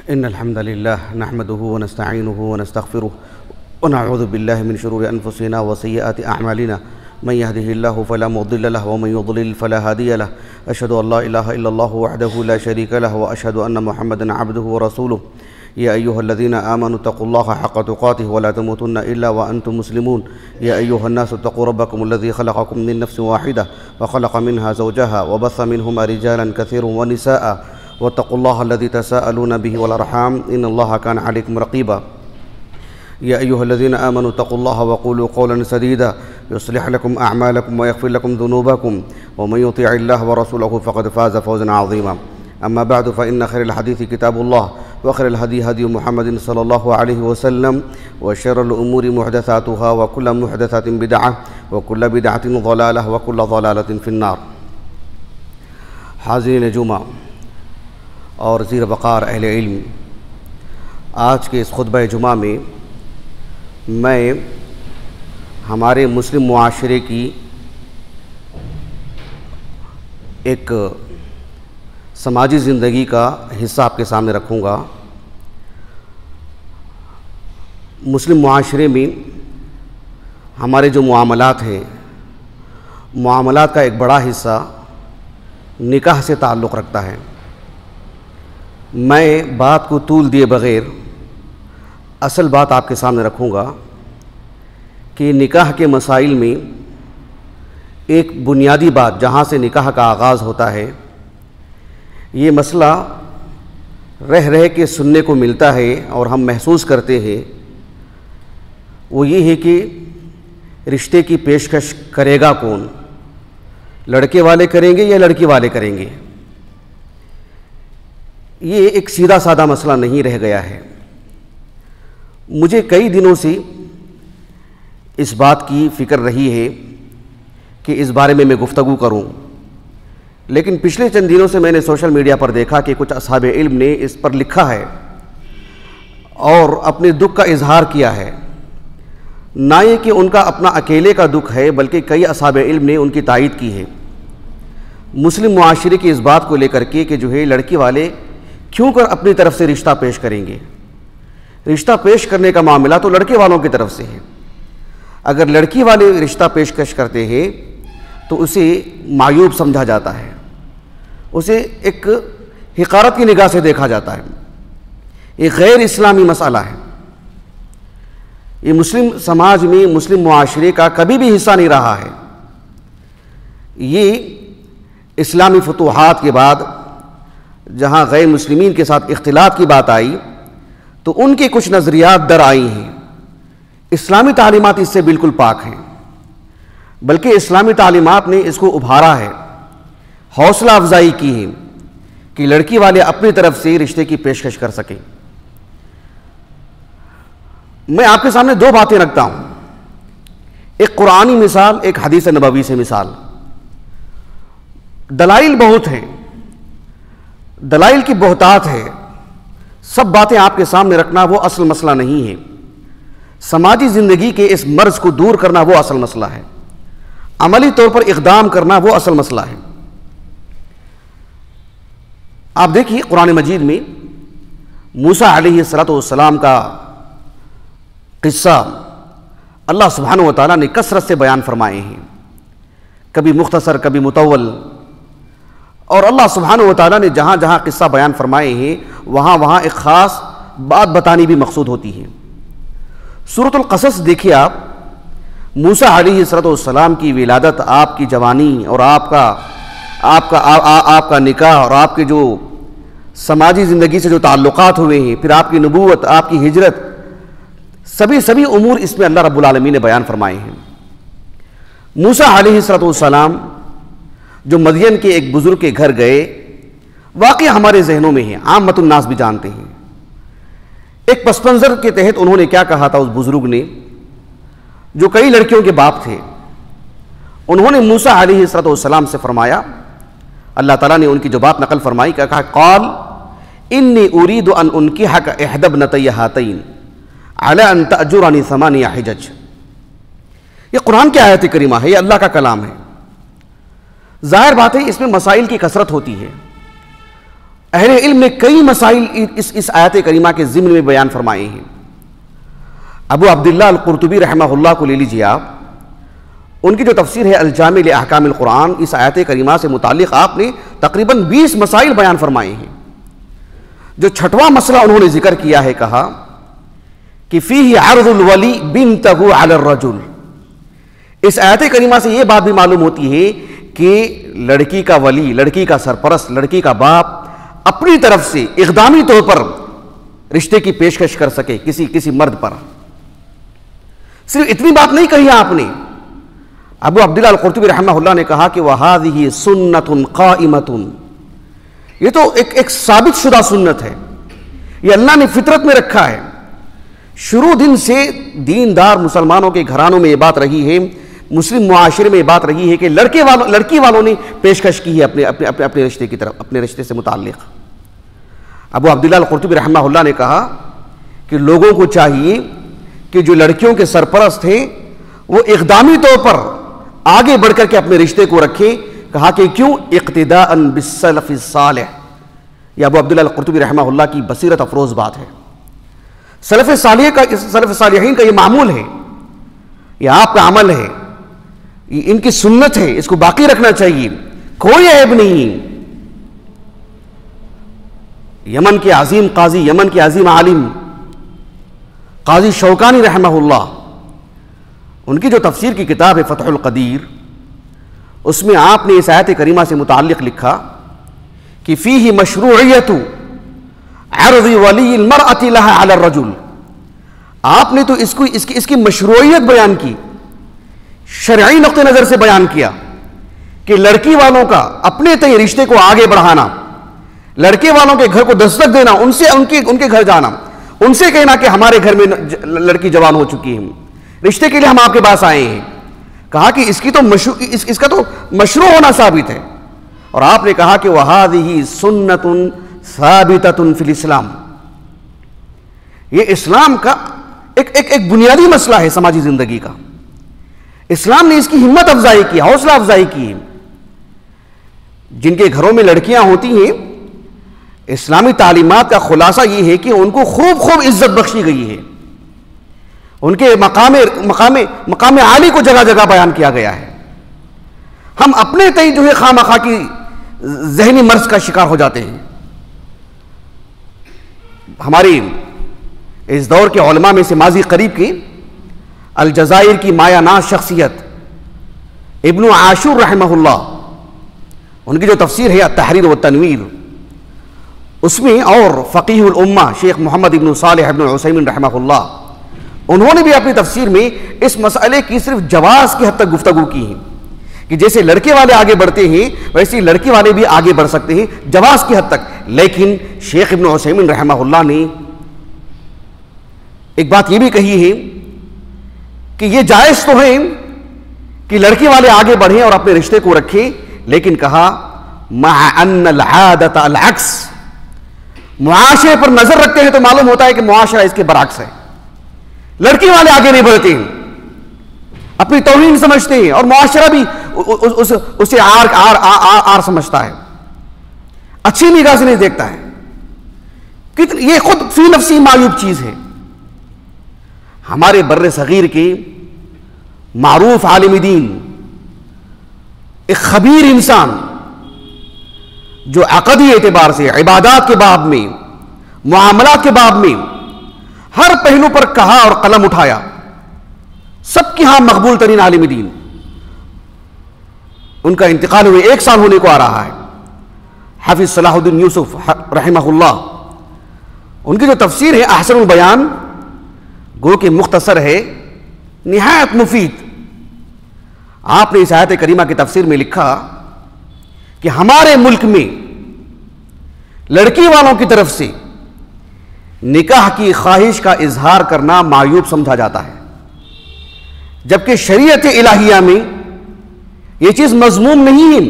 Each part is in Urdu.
إن الحمد لله نحمده ونستعينه ونستغفره ونعوذ بالله من شرور أنفسنا وسيئات أعمالنا من يهده الله فلا مضل له ومن يضلل فلا هادي له أشهد أن لا إله إلا الله وحده لا شريك له وأشهد أن محمدا عبده ورسوله يا أيها الذين آمنوا اتقوا الله حق تقاته ولا تموتن إلا وأنتم مسلمون يا أيها الناس اتقوا ربكم الذي خلقكم من نفس واحدة وخلق منها زوجها وبث منهما رجالا كثيرا ونساء واتقوا الله الذي تساءلون به والأرحام إن الله كان عليكم رقيبا يا أيها الذين آمنوا اتقوا الله وقولوا قولا سديدا يصلح لكم أعمالكم ويغفر لكم ذنوبكم ومن يطيع الله ورسوله فقد فاز فوزا عظيما أما بعد فإن خير الحديث كتاب الله وخير الهدي هدي محمد صلى الله عليه وسلم وشر الأمور محدثاتها وكل محدثة بدعة وكل بدعة ضلالة وكل ضلالة في النار. حاضرین جمعہ اور زیر وقار اہل علم، آج کے اس خطبہ جمعہ میں میں ہمارے مسلم معاشرے کی ایک سماجی زندگی کا حصہ آپ کے سامنے رکھوں گا. مسلم معاشرے میں ہمارے جو معاملات ہیں، معاملات کا ایک بڑا حصہ نکاح سے تعلق رکھتا ہے. میں بات کو طول دیے بغیر اصل بات آپ کے سامنے رکھوں گا کہ نکاح کے مسائل میں ایک بنیادی بات جہاں سے نکاح کا آغاز ہوتا ہے، یہ مسئلہ رہ کے سننے کو ملتا ہے اور ہم محسوس کرتے ہیں، وہ یہ ہے کہ رشتے کی پیشکش کرے گا کون؟ لڑکے والے کریں گے یا لڑکی والے کریں گے؟ یہ ایک سیدھا سادہ مسئلہ نہیں رہ گیا ہے. مجھے کئی دنوں سے اس بات کی فکر رہی ہے کہ اس بارے میں گفتگو کروں، لیکن پچھلے چند دنوں سے میں نے سوشل میڈیا پر دیکھا کہ کچھ اصحاب علم نے اس پر لکھا ہے اور اپنے دکھ کا اظہار کیا ہے. نہ یہ کہ ان کا اپنا اکیلے کا دکھ ہے، بلکہ کئی اصحاب علم نے ان کی تائید کی ہے مسلم معاشرے کی اس بات کو لے کر کے کہ جو ہے لڑکی والے کیوں کر اپنی طرف سے رشتہ پیش کریں گے. رشتہ پیش کرنے کا معاملہ تو لڑکے والوں کی طرف سے ہے. اگر لڑکی والے رشتہ پیشکش کرتے ہیں تو اسے معیوب سمجھا جاتا ہے، اسے ایک حقارت کی نگاہ سے دیکھا جاتا ہے. یہ غیر اسلامی مسئلہ ہے. یہ مسلم سماج میں، مسلم معاشرے کا کبھی بھی حصہ نہیں رہا ہے. یہ اسلامی فتوحات کے بعد جہاں غیر مسلمین کے ساتھ اختلاط کی بات آئی تو ان کے کچھ نظریات در آئی ہیں. اسلامی تعلیمات اس سے بالکل پاک ہیں، بلکہ اسلامی تعلیمات نے اس کو ابھارا ہے، حوصلہ افزائی کی ہے کہ لڑکی والے اپنی طرف سے رشتے کی پیشکش کر سکیں. میں آپ کے سامنے دو باتیں رکھتا ہوں، ایک قرآنی مثال، ایک حدیث نبوی سے مثال. دلائل بہت ہیں، دلائل کی بہتات ہے. سب باتیں آپ کے سامنے رکھنا وہ اصل مسئلہ نہیں ہے. سماجی زندگی کے اس مرض کو دور کرنا وہ اصل مسئلہ ہے. عملی طور پر اقدام کرنا وہ اصل مسئلہ ہے. آپ دیکھیے قرآن مجید میں موسیٰ علیہ السلام کا قصہ اللہ سبحانہ و تعالیٰ نے کثرت سے بیان فرمائے ہیں، کبھی مختصر کبھی مطول. اور اللہ سبحانہ و تعالیٰ نے جہاں جہاں قصہ بیان فرمائے ہیں وہاں وہاں ایک خاص بات بتانی بھی مقصود ہوتی ہے. سورۃ القصص دیکھیے آپ، موسیٰ علیہ السلام کی ولادت، آپ کی جوانی اور آپ کا نکاح اور آپ کے جو سماجی زندگی سے جو تعلقات ہوئے ہیں، پھر آپ کی نبوت، آپ کی ہجرت، سبھی امور اس میں اللہ رب العالمین نے بیان فرمائے ہیں. موسیٰ علیہ السلام جو مدین کے ایک بزرگ کے گھر گئے، واقعہ ہمارے ذہنوں میں ہے، عامت الناس بھی جانتے ہیں. ایک پس منظر کے تحت انہوں نے کیا کہا تھا اس بزرگ نے، جو کئی لڑکیوں کے باپ تھے. انہوں نے موسیٰ علیہ السلام سے فرمایا، اللہ تعالیٰ نے ان کی جو بات نقل فرمائی، کہا قال انی ارید ان انکحک احدی ابنتی ہاتین علی ان تأجرنی 8 حجج. یہ قرآن کی آیت کریمہ ہے، یہ اللہ کا کلام ہے. ظاہر بات ہے اس میں مسائل کی کثرت ہوتی ہے. اہل علم نے کئی مسائل اس آیت کریمہ کے ضمن میں بیان فرمائے ہیں. ابو عبداللہ القرطبی رحمہ اللہ کو لے لیجیے آپ، ان کی جو تفسیر ہے الجامع لاحکام القرآن، اس آیت کریمہ سے متعلق آپ نے تقریباً 20 مسائل بیان فرمائے ہیں. جو چھٹواں مسئلہ انہوں نے ذکر کیا ہے، کہا کہ فیہ عرض الولی بنتہ علی الرجل. اس آیت کریمہ سے یہ بات بھی معلوم ہوتی ہے کہ لڑکی کا ولی، لڑکی کا سرپرست، لڑکی کا باپ اپنی طرف سے اقدامی طور پر رشتے کی پیشکش کر سکے کسی مرد پر. صرف اتنی بات نہیں کہی آپ نے. ابو عبداللہ القرطبی رحمہ اللہ نے کہا کہ وَهَذِهِ سُنَّةٌ قَائِمَةٌ، یہ تو ایک ثابت شدہ سنت ہے، یہ اللہ نے فطرت میں رکھا ہے. شروع دن سے دیندار مسلمانوں کے گھرانوں میں یہ بات رہی ہے، مسلم معاشرے میں یہ بات رہی ہے کہ لڑکی والوں نے پیشکش کی ہے اپنے رشتے کی طرف، اپنے رشتے سے متعلق. ابو عبداللہ القرطبی رحمہ اللہ نے کہا کہ لوگوں کو چاہیے کہ جو لڑکیوں کے سرپرست ہیں وہ اقدامی طور پر آگے بڑھ کر کے اپنے رشتے کو رکھیں. کہا کہ کیوں؟ اقتداء بالسلف الصالح. یہ ابو عبداللہ القرطبی رحمہ اللہ کی بصیرت افروز بات ہے. سلف صالحین کا یہ معمول ہے، یہ آپ کا عمل ہے، یہ ان کی سنت ہے، اس کو باقی رکھنا چاہیے، کوئی عیب نہیں. یمن کے عظیم قاضی، یمن کے عظیم عالم قاضی شوکانی رحمہ اللہ، ان کی جو تفسیر کی کتاب ہے فتح القدیر، اس میں آپ نے اس آیت کریمہ سے متعلق لکھا کہ فیہ مشروعیت عرض ولی المرأة لها علی الرجل. آپ نے تو اس کی مشروعیت بیان کی، شرعی نقطہ نظر سے بیان کیا کہ لڑکی والوں کا اپنے تئیں رشتے کو آگے بڑھانا، لڑکے والوں کے گھر کو دستک دینا، ان کے گھر جانا، ان سے کہنا کہ ہمارے گھر میں لڑکی جوان ہو چکی ہے، رشتے کے لیے ہم آپ کے پاس آئے ہیں. کہا کہ اس کا تو مشروع ہونا ثابت ہے. اور آپ نے کہا کہ وَهَذِهِ سُنَّةٌ ثَابِتَةٌ فِي الْإِسْلَامِ، یہ اسلام کا ایک بنیادی مسئلہ ہے سماجی زندگی کا. اسلام نے اس کی ہمت افزائی کی، حوصلہ افزائی کی. جن کے گھروں میں لڑکیاں ہوتی ہیں، اسلامی تعلیمات کا خلاصہ یہ ہے کہ ان کو خوب عزت بخشی گئی ہے، ان کے مقام عالی کو جگہ جگہ بیان کیا گیا ہے. ہم اپنے تئیں جو ہے خواہ کی ذہنی مرض کا شکار ہو جاتے ہیں. ہماری اس دور کے علماء میں سے ماضی قریب کی الجزائر کی مایہ ناز شخصیت ابن عاشور رحمہ اللہ، ان کی جو تفسیر ہے التحریر والتنویر، اس میں اور فقیہ الامہ شیخ محمد ابن صالح ابن عثیمین رحمہ اللہ، انہوں نے بھی اپنی تفسیر میں اس مسئلے کی صرف جواز کی حد تک گفتگو کی ہے کہ جیسے لڑکے والے آگے بڑھتے ہیں ویسے لڑکی والے بھی آگے بڑھ سکتے ہیں، جواز کی حد تک. لیکن شیخ ابن عثیمین رحمہ اللہ نے ایک بات یہ بھی کہی ہے کہ یہ جائز تو ہے کہ لڑکی والے آگے بڑھیں اور اپنے رشتے کو رکھیں، لیکن کہا مع ان العادت العکس، معاشرے پر نظر رکھتے ہیں تو معلوم ہوتا ہے کہ معاشرہ اس کے برعکس ہے. لڑکی والے آگے نہیں بڑھتے ہیں، اپنی توہین سمجھتے ہیں، اور معاشرہ بھی اسے آر سمجھتا ہے، اچھی نگاہ سے نہیں دیکھتا ہے. یہ خود فی نفسی معیوب چیز ہے. ہمارے بر صغیر کے معروف عالم دین، ایک خبیر انسان جو عقدی اعتبار سے، عبادات کے باب میں، معاملات کے باب میں ہر پہلو پر کہا اور قلم اٹھایا، سب کے ہاں مقبول ترین عالم دین، ان کا انتقال ہوئے 1 سال ہونے کو آ رہا ہے، حافظ صلاح الدین یوسف رحمہ اللہ. ان کی جو تفسیر ہے احسن البیان، گو کہ مختصر ہے، نہایت مفید. آپ نے اس آیت کریمہ کی تفسیر میں لکھا کہ ہمارے ملک میں لڑکی والوں کی طرف سے نکاح کی خواہش کا اظہار کرنا معیوب سمجھا جاتا ہے، جبکہ شریعت الہیہ میں یہ چیز مذموم نہیں ہے،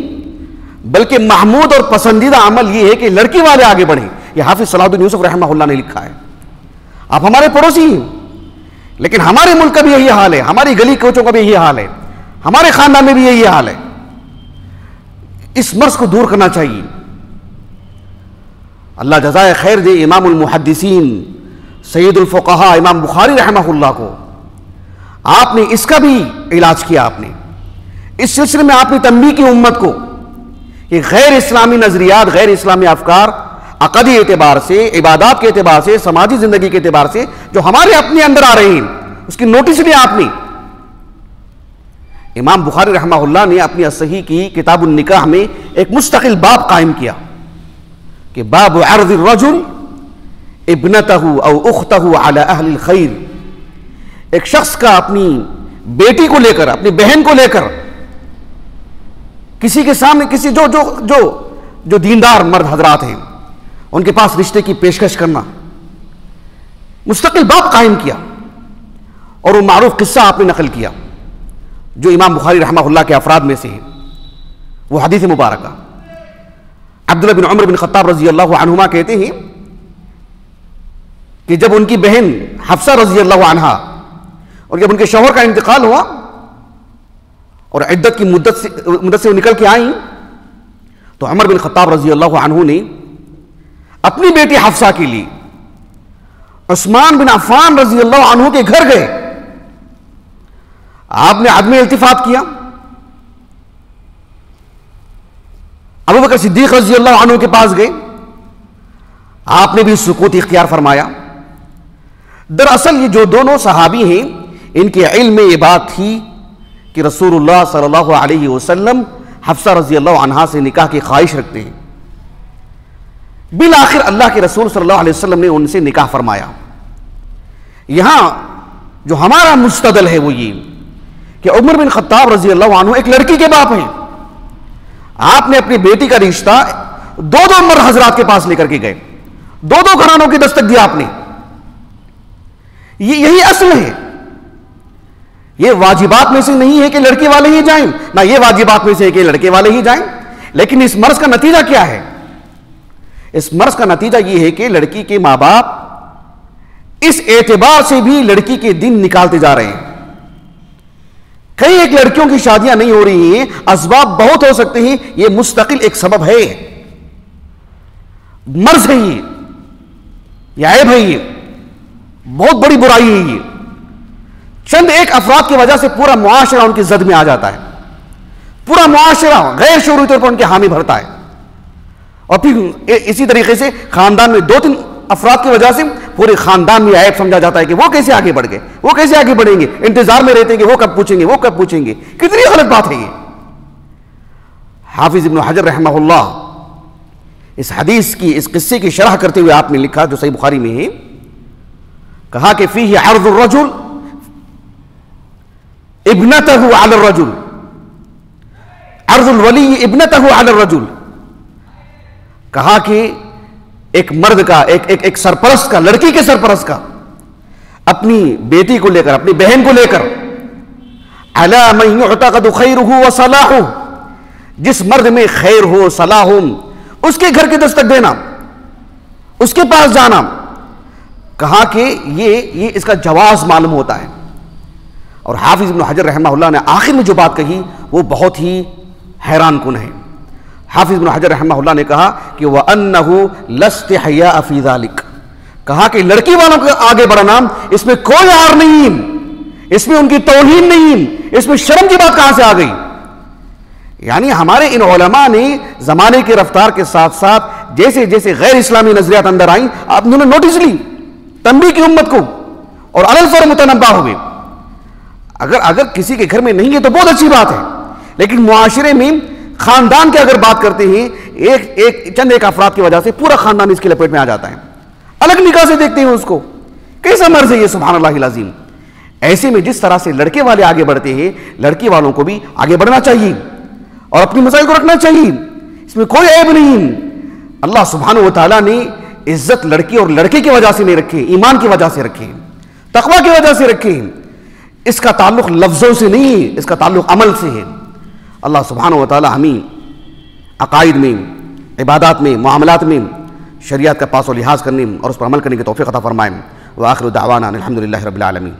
بلکہ محمود اور پسندیدہ عمل یہ ہے کہ لڑکی والے آگے بڑھیں. یہ حافظ صلاح الدین یوسف رحمہ اللہ نے لکھا ہے. آپ ہمارے پڑوسی ہیں، لیکن ہمارے ملک کا بھی یہی حال ہے، ہماری گلی کوچوں کا بھی یہی حال ہے، ہمارے خاندان میں بھی یہی حال ہے. اس مرض کو دور کرنا چاہیے. اللہ جزائے خیر دے امام المحدثین سید الفقہاء امام بخاری رحمہ اللہ کو، آپ نے اس کا بھی علاج کیا. آپ نے اس سلسلے میں آپ نے تنبیہ کی امت کو کہ غیر اسلامی نظریات، غیر اسلامی افکار عقدی اعتبار سے، عبادات کے اعتبار سے، سماجی زندگی کے اعتبار سے جو ہمارے اپنے اندر آ رہے ہیں، اس کی نوٹس لیا آپ نے. امام بخاری رحمہ اللہ نے اپنی الصحیح کی کتاب النکاح میں ایک مستقل باب قائم کیا کہ باب عرض الرجل ابنتہ او اختہ علی اہل الخیر. ایک شخص کا اپنی بیٹی کو لے کر، اپنی بہن کو لے کر کسی کے سامنے، کسی جو دیندار مرد حضرات ہیں ان کے پاس رشتے کی پیشکش کرنا، مستقل باب قائم کیا. اور وہ معروف قصہ آپ نے نقل کیا جو امام بخاری رحمہ اللہ کے افراد میں سے ہے، وہ حدیث مبارکہ. عبداللہ بن عمر بن خطاب رضی اللہ عنہما کہتے ہیں کہ جب ان کی بہن حفصہ رضی اللہ عنہا اور جب ان کے شوہر کا انتقال ہوا اور عدت کی مدت سے وہ نکل کے آئیں، تو عمر بن خطاب رضی اللہ عنہ نے اپنی بیٹی حفصہ کے لیے عثمان بن عفان رضی اللہ عنہ کے گھر گئے. آپ نے عدم التفات کیا. ابو بکر صدیق رضی اللہ عنہ کے پاس گئے، آپ نے بھی سکوت اختیار فرمایا. دراصل یہ جو دونوں صحابی ہیں ان کے علم میں یہ بات تھی کہ رسول اللہ صلی اللہ علیہ وسلم حفصہ رضی اللہ عنہا سے نکاح کی خواہش رکھتے ہیں. بالآخر اللہ کے رسول صلی اللہ علیہ وسلم نے ان سے نکاح فرمایا. یہاں جو ہمارا مستدل ہے وہ یہ کہ عمر بن خطاب رضی اللہ عنہ ایک لڑکی کے باپ ہیں. آپ نے اپنی بیٹی کا رشتہ دو مرد حضرات کے پاس لے کر کے گئے، دو گھرانوں کی دستک دیا آپ نے. یہی اصل ہے. یہ واجبات میں سے نہیں ہے کہ لڑکی والے ہی جائیں، نہ یہ واجبات میں سے ہے کہ لڑکے والے ہی جائیں. لیکن اس مرض کا نتیجہ کیا ہے؟ اس مرض کا نتیجہ یہ ہے کہ لڑکی کے ماں باپ اس اعتبار سے بھی لڑکی کے دن نکالتے جا رہے ہیں. کئی ایک لڑکیوں کی شادیاں نہیں ہو رہی ہیں، اسباب بہت ہو سکتے ہیں، یہ مستقل ایک سبب ہے، مرض ہے، یہ عیب ہے، یہ بہت بڑی برائی ہے. یہ چند ایک افراد کی وجہ سے پورا معاشرہ ان کی زد میں آ جاتا ہے، پورا معاشرہ غیر شعوری طور پر ان کے حامی بھرتا ہے. اور پھر اسی طریقے سے خاندان میں 2-3 افراد کی وجہ سے پورے خاندان میں عیب سمجھا جاتا ہے کہ وہ کیسے آگے بڑھ گئے، وہ کیسے آگے بڑھیں گے، انتظار میں رہتے ہیں کہ وہ کب پوچھیں گے، وہ کب پوچھیں گے. کتنی غلط بات ہے یہ. حافظ ابن حجر رحمہ اللہ اس حدیث کی، اس قصے کی شرح کرتے ہوئے آپ نے لکھا جو صحیح بخاری میں ہے، کہا کہ فیہ عرض الرجل ابنتہ علی الرجل، عرض الولی ابنتہ علی الرجل. کہا کہ ایک مرد کا، ایک سرپرست کا، لڑکی کے سرپرست کا اپنی بیٹی کو لے کر، اپنی بہن کو لے کر، علی من یعتقد خیرہ وصلاحہ، جس مرد میں خیر ہو، صلاح ہو، اس کے گھر کی دستک دینا، اس کے پاس جانا. کہا کہ یہ اس کا جواز معلوم ہوتا ہے. اور حافظ ابن حجر رحمہ اللہ نے آخر میں جو بات کہی وہ بہت ہی حیران کن ہے. حافظ ابن حجر رحمہ اللہ نے کہا کہ وَأَنَّهُ لَا اسْتِحْيَاءَ فِي ذَلِكَ، کہا کہ لڑکی والوں کے آگے بڑھنا اس میں کوئی عار نہیں، اس میں ان کی توہین نہیں، اس میں شرم کی بات کہاں سے آ گئی. یعنی ہمارے ان علماء نے زمانے کی رفتار کے ساتھ ساتھ جیسے جیسے غیر اسلامی نظریات اندر آئیں، آپ نے نوٹس لی، تنبیہ کی امت کو، اور علی الفور متنبہ ہوئے. اگر کسی کے گھر میں نہیں ہے تو بہت اچھی بات ہے، لیکن معاشرے میں خاندان کے اگر بات کرتے ہیں، چند ایک افراد کی وجہ سے پورا خاندان اس کی لپیٹ میں آ جاتا ہے، الگ نگاہ سے دیکھتے ہیں اس کو. کیسا مرض ہے یہ، سبحان اللہ العظیم. ایسے میں جس طرح سے لڑکے والے آگے بڑھتے ہیں، لڑکی والوں کو بھی آگے بڑھنا چاہیے اور اپنی مسائل کو رکھنا چاہیے. اس میں کوئی عیب نہیں. اللہ سبحانہ و تعالیٰ نے عزت لڑکی اور لڑکے کی وجہ سے نہیں رکھے، ایمان کی وجہ سے رکھے، تقوی کی وجہ سے رکھے. اس کا تعلق لفظوں سے نہیں ہے، اس کا تعلق عمل سے ہے. اللہ سبحانہ و تعالیٰ ہمیں عقائد میں، عبادات میں، معاملات میں شریعت کا پاس و لحاظ کرنے اور اس پر عمل کرنے کی توفیق عطا فرمائیں. وآخر دعوانا الحمدللہ رب العالمین.